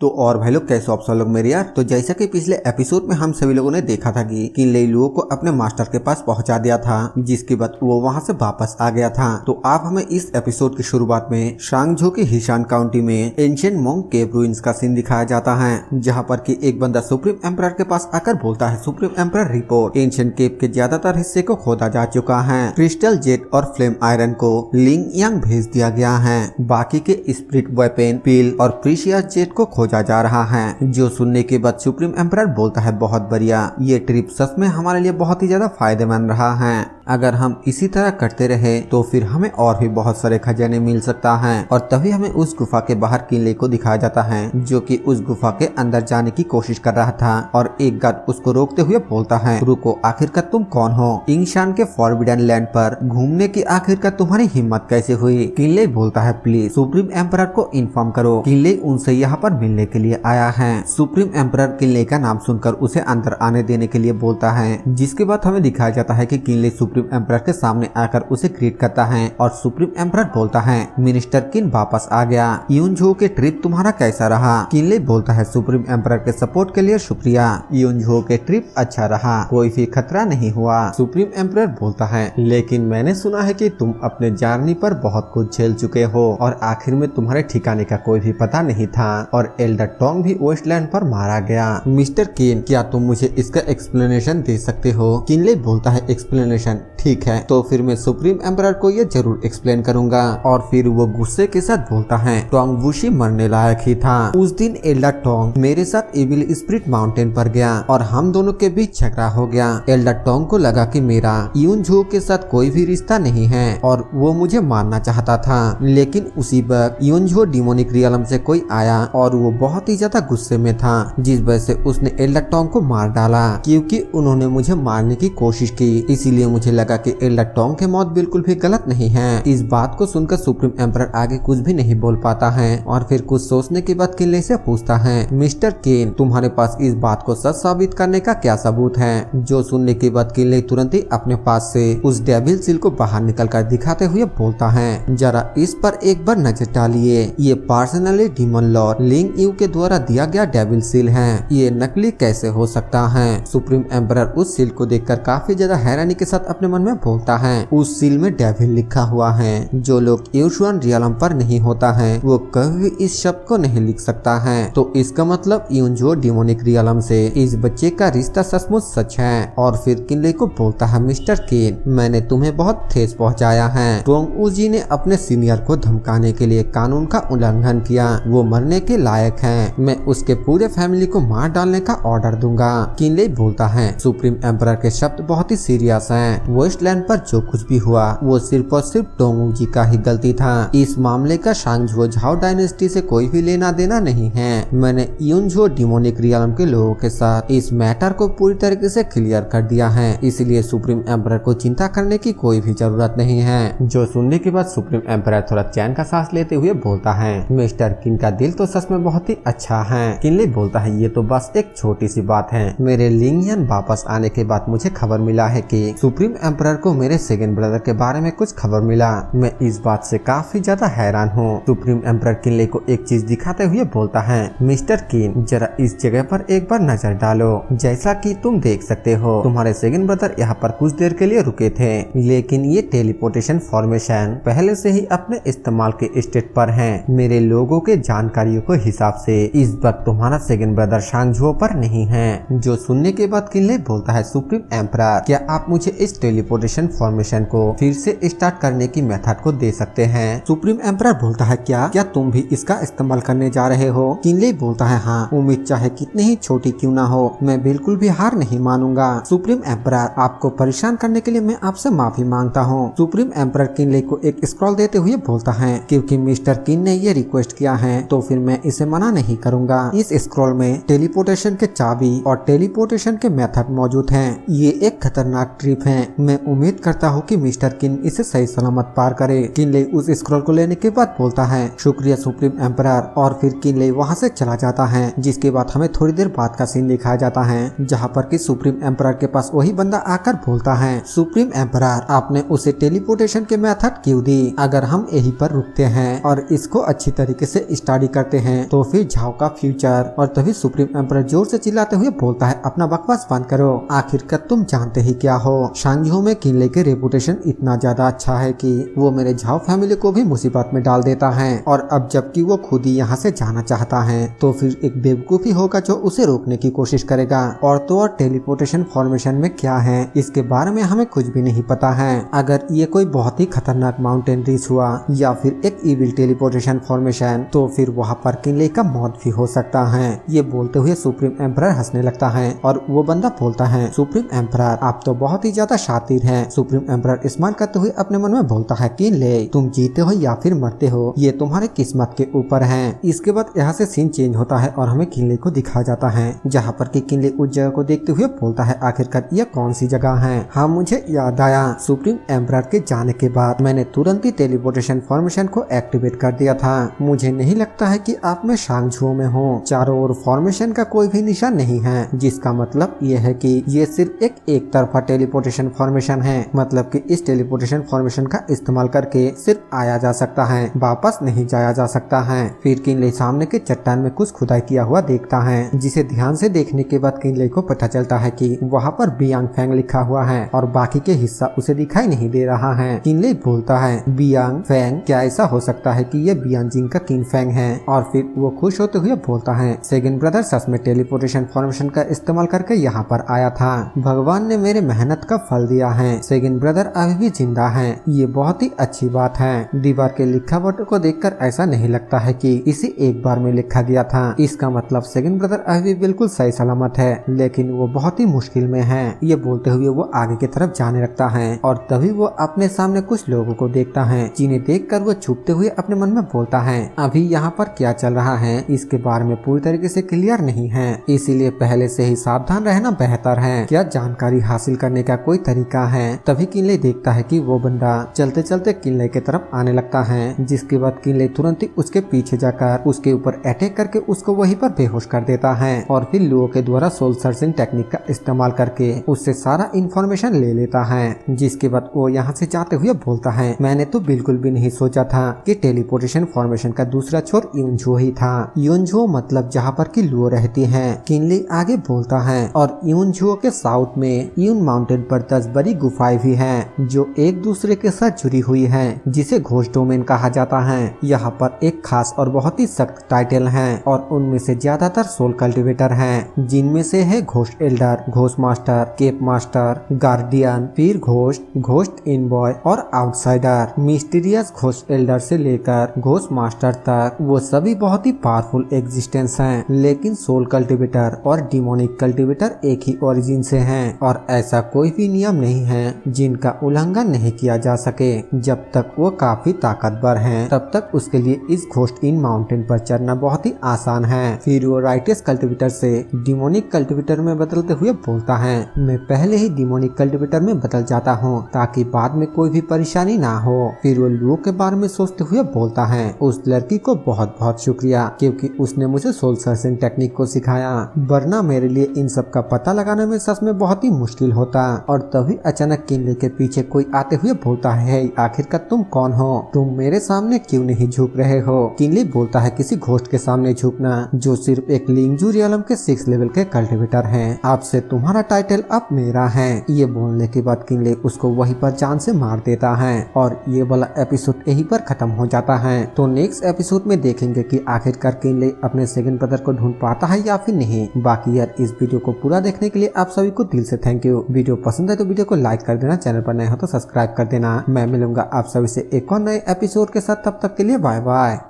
तो और भाई लोग कैसे आप सब लोग मेरे यार। तो जैसा कि पिछले एपिसोड में हम सभी लोगों ने देखा था कि लेइलुओ को अपने मास्टर के पास पहुंचा दिया था, जिसके बाद वो वहां से वापस आ गया था। तो आप हमें इस एपिसोड की शुरुआत में शांगझो की हिशान काउंटी में एंशिएंट मोंग केव रूइंस का सीन दिखाया जाता है, जहाँ पर कि एक बंदा सुप्रीम एम्परर के पास आकर बोलता है, सुप्रीम एम्परर रिपोर्ट, एंशिएंट केव के ज्यादातर हिस्से को खोदा जा चुका है। क्रिस्टल जेट और फ्लेम आयरन को लिंग यांग भेज दिया गया है। बाकी के स्पिरिट वेपन, पील और प्रीशियस जेट को खोजा जा रहा है। जो सुनने के बाद सुप्रीम एम्परर बोलता है, बहुत बढ़िया, ये ट्रिप सच में हमारे लिए बहुत ही ज्यादा फायदेमंद रहा है। अगर हम इसी तरह करते रहे तो फिर हमें और भी बहुत सारे खजाने मिल सकता है। और तभी हमें उस गुफा के बाहर किले को दिखाया जाता है, जो कि उस गुफा के अंदर जाने की कोशिश कर रहा था। और एक गार्ड उसको रोकते हुए बोलता है, रुको, आखिरकार तुम कौन हो? इंशान के फॉरबिडन लैंड पर घूमने की आखिरकार तुम्हारी हिम्मत कैसे हुई? किले बोलता है, प्लीज सुप्रीम एम्परर को इन्फॉर्म करो, किले उनसे यहाँ पर मिलने के लिए आया है। सुप्रीम एम्परर किले का नाम सुनकर उसे अंदर आने देने के लिए बोलता है, जिसके बाद हमें दिखाया जाता है कि किले सुप्रीम एम्परर के सामने आकर उसे ग्रीट करता है। और सुप्रीम एम्परर बोलता है, मिनिस्टर किन वापस आ गया, यूनझो के ट्रिप तुम्हारा कैसा रहा? किले बोलता है, सुप्रीम एम्परर के सपोर्ट के लिए शुक्रिया, यूनझो के ट्रिप अच्छा रहा, कोई भी खतरा नहीं हुआ। सुप्रीम एम्परर बोलता है, लेकिन मैंने सुना है कि तुम अपने जर्नी पर बहुत कुछ झेल चुके हो और आखिर में तुम्हारे ठिकाने का कोई भी पता नहीं था और एल्डर टोंग भी वेस्टलैंड पर मारा गया। मिस्टर केन, क्या तुम मुझे इसका एक्सप्लेनेशन दे सकते हो? किनले बोलता है, एक्सप्लेनेशन? ठीक है, तो फिर मैं सुप्रीम एम्परर को ये जरूर एक्सप्लेन करूंगा। और फिर वो गुस्से के साथ बोलता है, टोंग वुशी मरने लायक ही था। उस दिन एल्डर टोंग मेरे साथ एविल स्पिरिट माउंटेन पर गया और हम दोनों के बीच झगड़ा हो गया। एल्डर टोंग को लगा कि मेरा यूनझो के साथ कोई भी रिश्ता नहीं है और वो मुझे मारना चाहता था। लेकिन उसी वक्त यूनझो डिमोनिक रियलम से कोई आया और वो बहुत ही ज्यादा गुस्से में था, जिस वजह से उसने एल्डर टोंग को मार डाला। क्योंकि उन्होंने मुझे मारने की कोशिश की, इसीलिए मुझे लगा कि एल्डर टोंग के मौत बिल्कुल भी गलत नहीं है। इस बात को सुनकर सुप्रीम एम्परर आगे कुछ भी नहीं बोल पाता है और फिर कुछ सोचने के बाद किले से पूछता है, मिस्टर केन, तुम्हारे पास इस बात को सच साबित करने का क्या सबूत है? जो सुनने के बाद किले तुरंत ही अपने पास से उस डेविल सील को बाहर निकल कर दिखाते हुए बोलता है, जरा इस पर एक बार नजर डालिए, ये पर्सनली डीमन लॉर्ड लिंग यू के द्वारा दिया गया डेविल सील है, ये नकली कैसे हो सकता है? सुप्रीम एम्परर उस सील को देखकर काफी ज्यादा हैरानी के साथ अपने मन में बोलता है, उस सील में डेविल लिखा हुआ है। जो लोग यूशुआन रियलम पर नहीं होता है वो कभी भी इस शब्द को नहीं लिख सकता है। तो इसका मतलब यूनझो डिमोनिक रियलम से इस बच्चे का रिश्ता सचमुच सच है। और फिर किले को बोलता है, मिस्टर केन, मैंने तुम्हें बहुत ठेस पहुंचाया है। टोंग उजी ने अपने सीनियर को धमकाने के लिए कानून का उल्लंघन किया, वो मरने के लायक है। मैं उसके पूरे फैमिली को मार डालने का ऑर्डर दूंगा। किले बोलता है, सुप्रीम एम्परर के शब्द बहुत ही सीरियस हैं। वेस्टलैंड पर जो कुछ भी हुआ वो सिर्फ और सिर्फ टोंग उजी का ही गलती था। इस मामले का शांगझो झाओ डायनेस्टी से कोई भी लेना देना नहीं है। मैंने यूनझो डिमोनिक रियलम के लोगों के साथ इस मैटर को पूरी तरीके से क्लियर कर दिया है, इसलिए सुप्रीम एम्परर को चिंता करने की कोई भी जरूरत नहीं है। जो सुनने के बाद सुप्रीम एम्परर थोड़ा चैन का सांस लेते हुए बोलता है, मिस्टर किन का दिल तो सच में बहुत ही अच्छा है। किनले बोलता है, ये तो बस एक छोटी सी बात है। मेरे लिंगियन वापस आने के बाद मुझे खबर मिला है कि सुप्रीम एम्परर को मेरे सेकंड ब्रदर के बारे में कुछ खबर मिला। मैं इस बात से काफी ज्यादा हैरान हूँ। सुप्रीम एम्परर किनले को एक चीज दिखाते हुए बोलता है, मिस्टर किन, जरा इस जगह पर एक बार नजर डालो। जैसा कि तुम देख सकते हो, तुम्हारे सेकंड ब्रदर यहाँ पर कुछ देर के लिए रुके थे, लेकिन ये टेलीपोर्टेशन फॉर्मेशन पहले से ही अपने इस्तेमाल के स्टेट पर है। मेरे लोगों के जानकारियों के हिसाब से इस वक्त तुम्हारा सेकंड ब्रदर शांगझो पर नहीं है। जो सुनने के बाद किनले बोलता है, सुप्रीम एम्परर, क्या आप मुझे इस टेलीपोर्टेशन फॉर्मेशन को फिर से स्टार्ट करने की मेथड को दे सकते हैं? सुप्रीम एम्परर बोलता है, क्या तुम भी इसका इस्तेमाल करने जा रहे हो? किनले बोलता है, हाँ, उम्मीद चाहे कितनी ही छोटी क्यों ना हो, मैं बिल्कुल भी हार नहीं मानूंगा। सुप्रीम एम्परर, आपको परेशान करने के लिए मैं आपसे माफी मांगता हूँ। सुप्रीम एम्परर किनले को एक स्क्रॉल देते हुए बोलता है, क्योंकि मिस्टर किन ने ये रिक्वेस्ट किया है तो फिर मैं इसे मना नहीं करूंगा। इस स्क्रॉल में टेलीपोर्टेशन के चाबी और टेलीपोर्टेशन के मेथड मौजूद हैं। ये एक खतरनाक ट्रिप है। मैं उम्मीद करता हूँ कि मिस्टर किन इसे सही सलामत पार करे। किनले उस स्क्रॉल को लेने के बाद बोलता है, शुक्रिया सुप्रीम एम्परर। और फिर किनले वहाँ से चला जाता है, जिसके बाद हमें थोड़ी देर बाद का सीन दिखाया जाता है, जहाँ पर कि सुप्रीम एम्परर के पास वही बंदा आकर बोलता है, सुप्रीम एम्परर, आपने उसे टेलीपोर्टेशन के मेथड क्यों दी? अगर हम यहीं पर रुकते हैं और इसको अच्छी तरीके से स्टडी करते हैं तो फिर झाओ का फ्यूचर। और तभी सुप्रीम एम्परर जोर से चिल्लाते हुए बोलता है अपना बकवास बंद करो, आखिरकार तुम जानते ही क्या हो। शांगझू में किनले के रेपुटेशन इतना ज्यादा अच्छा है कि वो मेरे झाओ फैमिली को भी मुसीबत में डाल देता है, और अब जबकि वो खुद ही यहाँ से जाना चाहता है तो फिर एक बेवकूफी होगा जो उसे रोकने की कोशिश करेगा। और तो और टेलीपोर्टेशन फॉर्मेशन में क्या है इसके बारे में हमें कुछ भी नहीं पता है। अगर ये कोई बहुत ही खतरनाक माउंटेन रीच हुआ या फिर एक इविल टेलीपोर्टेशन फॉर्मेशन तो फिर वहाँ पर किनले का मौत भी हो सकता है। ये बोलते हुए सुप्रीम एम्परर हंसने लगता है और वो बंदा बोलता है सुप्रीम एम्परर आप तो बहुत ही ज्यादा शातिर हैं। सुप्रीम एम्परर स्माइल करते हुए अपने मन में बोलता है किनले तुम जीते हो या फिर मरते हो ये तुम्हारे किस्मत के ऊपर है। इसके बाद यहाँ से सीन चेंज होता है और हमें किनले को दिखाया जाता है जहाँ पर कि किनले उस जगह को देखते हुए बोलता है आखिरकार यह कौन सी जगह है। हाँ मुझे याद आया, सुप्रीम एम्परर के जाने के बाद मैंने तुरंत ही टेलीपोर्टेशन फॉर्मेशन को एक्टिवेट कर दिया था। मुझे नहीं लगता है कि आप में शांगझू में हो। चारों ओर फॉर्मेशन का कोई भी निशान नहीं है, जिसका मतलब ये है कि ये सिर्फ एक तरफा टेलीपोर्टेशन फॉर्मेशन है। मतलब कि इस टेलीपोर्टेशन फॉर्मेशन का इस्तेमाल करके सिर्फ आया जा सकता है, वापस नहीं जाया जा सकता है। फिर किनले सामने के चट्टान में कुछ खुदाई किया हुआ देखता है, जिसे ध्यान से देखने के बाद किनले को पता चलता है कि वहाँ पर बियांग फैंग लिखा हुआ है और बाकी के हिस्सा उसे दिखाई नहीं दे रहा है। किनले बोलता है बियांग फैंग, क्या ऐसा हो सकता है कि ये बियांजिंग का किंग फैंग है? और फिर वो खुश होते हुए बोलता है सेगन ब्रदर सच में टेलीपोर्टेशन फॉर्मेशन का इस्तेमाल करके यहाँ पर आया था, भगवान ने मेरे मेहनत का फल दिया है। सेगन ब्रदर अभी भी जिंदा है, ये बहुत ही अच्छी बात है। दीवार के लिखावट को देखकर ऐसा नहीं लगता है कि इसे एक बार में लिखा गया था। इसका मतलब सेगन ब्रदर अभी बिल्कुल सही सलामत है, लेकिन वो बहुत ही मुश्किल में है। ये बोलते हुए वो आगे की तरफ जाने लगता है और तभी वो अपने सामने कुछ लोगों को देखता है, जिन्हें देखकर वो छुपते हुए अपने मन में बोलता है अभी यहाँ पर क्या चल रहा है इसके बारे में पूरी तरीके से क्लियर नहीं है, इसीलिए पहले से ही सावधान रहना बेहतर है। क्या जानकारी हासिल करने का कोई तरीका है? तभी किनले देखता है कि वो बंदा चलते चलते किनले की तरफ आने लगता है, जिसके बाद किनले तुरंत ही उसके पीछे जाकर उसके ऊपर अटैक करके उसको वहीं पर बेहोश कर देता है और फिर लुओ के द्वारा सोल सर्चिंग टेक्निक का इस्तेमाल करके उससे सारा इंफॉर्मेशन ले लेता है। जिसके बाद वो यहाँ से जाते हुए बोलता है मैंने तो बिल्कुल भी नहीं सोचा था कि टेलीपोर्टेशन फॉर्मेशन का दूसरा छोर यूनझो ही था। यूनझो मतलब जहाँ पर की लुओ रहती है। किनले आगे बोलता है और यूनझो के साउथ में यून माउंटेन पर 10 बड़ी गुफाएं भी हैं जो एक दूसरे के साथ जुड़ी हुई हैं, जिसे घोष डोमेन कहा जाता है। यहाँ पर एक खास और बहुत ही सख्त टाइटल है और उनमें से ज्यादातर सोल कल्टिवेटर हैं, जिनमें से है घोष एल्डर, घोष मास्टर, केप मास्टर, गार्डियन, फिर घोस्ट इनबॉय और आउटसाइडर। मिस्टीरियस घोष एल्डर से लेकर घोष मास्टर तक वो सभी बहुत ही पावरफुल एग्जिस्टेंस हैं, लेकिन सोल कल्टिवेटर और डिमोनिक कल्टिवेटर एक ही ओरिजिन से हैं और ऐसा कोई भी नियम नहीं है जिनका उल्लंघन नहीं किया जा सके। जब तक वो काफी ताकतवर हैं, तब तक उसके लिए इस घोस्ट इन माउंटेन पर चढ़ना बहुत ही आसान है। फिर वो राइटेस कल्टिवेटर से डिमोनिक कल्टिवेटर में बदलते हुए बोलता है मैं पहले ही डिमोनिक कल्टिवेटर में बदल जाता हूँ ताकि बाद में कोई भी परेशानी ना हो। फिर वो लुओ के बारे में सोचते हुए बोलता है उस लड़की को बहुत बहुत शुक्रिया क्योंकि उसने मुझे सोल सर्चिंग टेक्निक को सिखाया, वरना मेरे लिए इन सब का पता लगाने में सच में बहुत ही मुश्किल होता। और तभी अचानक किनले के पीछे कोई आते हुए बोलता है आखिरकार तुम कौन हो? तुम मेरे सामने क्यों नहीं झुक रहे हो? किनले बोलता है किसी घोस्ट के सामने झुकना जो सिर्फ एक लिंगजू रियलम के 6 लेवल के कल्टिवेटर हैं। अब से तुम्हारा टाइटल अब मेरा है। ये बोलने के बाद किनले उसको वहीं पर जान से मार देता है और ये वाला एपिसोड यहीं पर खत्म हो जाता है। तो नेक्स्ट एपिसोड में देखेंगे कि आखिरकार किनले अपने सेकंड ब्रदर को ढूंढ पाता है या फिर नहीं। बाकी यार इस वीडियो को पूरा देखने के लिए आप सभी को दिल से थैंक यू। वीडियो पसंद है तो वीडियो को लाइक कर देना, चैनल पर नए हो तो सब्सक्राइब कर देना। मैं मिलूंगा आप सभी से एक और नए एपिसोड के साथ, तब तक के लिए बाय बाय।